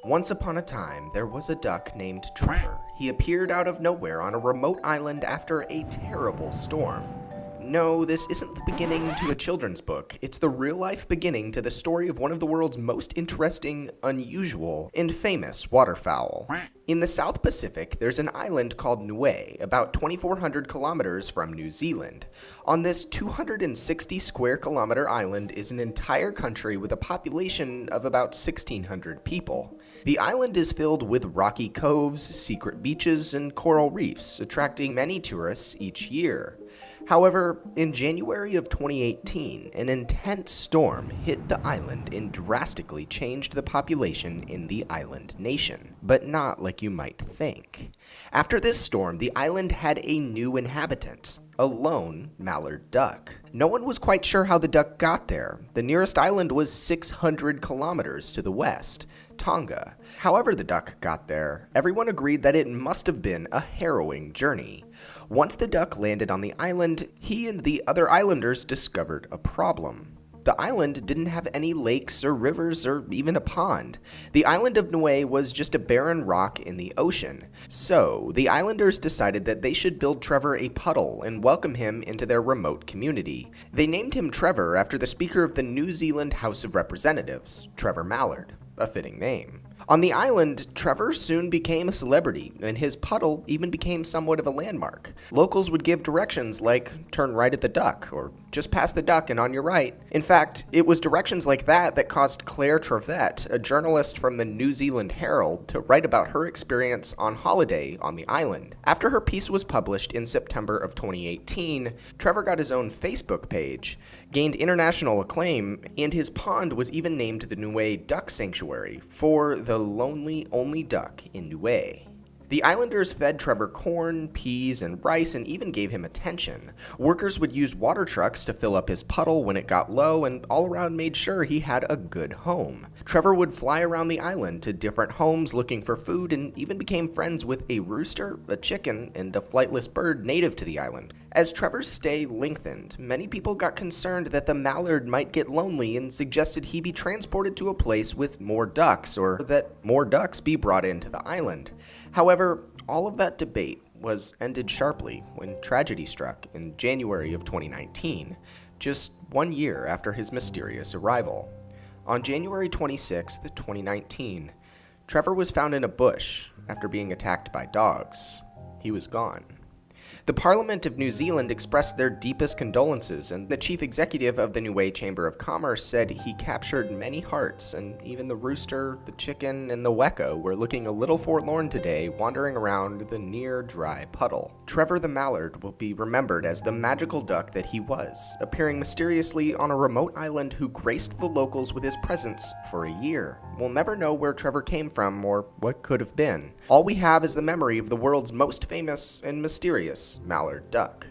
Once upon a time, there was a duck named Trevor. He appeared out of nowhere on a remote island after a terrible storm. No, this isn't the beginning to a children's book. It's the real-life beginning to the story of one of the world's most interesting, unusual, and famous waterfowl. In the South Pacific, there's an island called Niue, about 2,400 kilometers from New Zealand. On this 260 square kilometer island is an entire country with a population of about 1,600 people. The island is filled with rocky coves, secret beaches, and coral reefs, attracting many tourists each year. However, in January of 2018, an intense storm hit the island and drastically changed the population in the island nation, but not like you might think. After this storm, the island had a new inhabitant, a lone mallard duck. No one was quite sure how the duck got there. The nearest island was 600 kilometers to the west, Tonga. However the duck got there, everyone agreed that it must have been a harrowing journey. Once the duck landed on the island, he and the other islanders discovered a problem. The island didn't have any lakes or rivers or even a pond. The island of Niue was just a barren rock in the ocean. So, the islanders decided that they should build Trevor a puddle and welcome him into their remote community. They named him Trevor after the Speaker of the New Zealand House of Representatives, Trevor Mallard, a fitting name. On the island, Trevor soon became a celebrity, and his puddle even became somewhat of a landmark. Locals would give directions like, turn right at the duck, or just past the duck and on your right. In fact, it was directions like that that caused Claire Trevett, a journalist from the New Zealand Herald, to write about her experience on holiday on the island. After her piece was published in September of 2018, Trevor got his own Facebook page, gained international acclaim, and his pond was even named the Niue Duck Sanctuary for the lonely only duck in Niue. The islanders fed Trevor corn, peas, and rice and even gave him attention. Workers would use water trucks to fill up his puddle when it got low and all around made sure he had a good home. Trevor would fly around the island to different homes looking for food and even became friends with a rooster, a chicken, and a flightless bird native to the island. As Trevor's stay lengthened, many people got concerned that the mallard might get lonely and suggested he be transported to a place with more ducks or that more ducks be brought into the island. However, all of that debate was ended sharply when tragedy struck in January of 2019, just 1 year after his mysterious arrival. On January 26, 2019, Trevor was found in a bush after being attacked by dogs. He was gone. The Parliament of New Zealand expressed their deepest condolences, and the chief executive of the Niue Chamber of Commerce said he captured many hearts, and even the rooster, the chicken, and the weka were looking a little forlorn today, wandering around the near dry puddle. Trevor the mallard will be remembered as the magical duck that he was, appearing mysteriously on a remote island who graced the locals with his presence for a year. We'll never know where Trevor came from or what could have been. All we have is the memory of the world's most famous and mysterious mallard duck.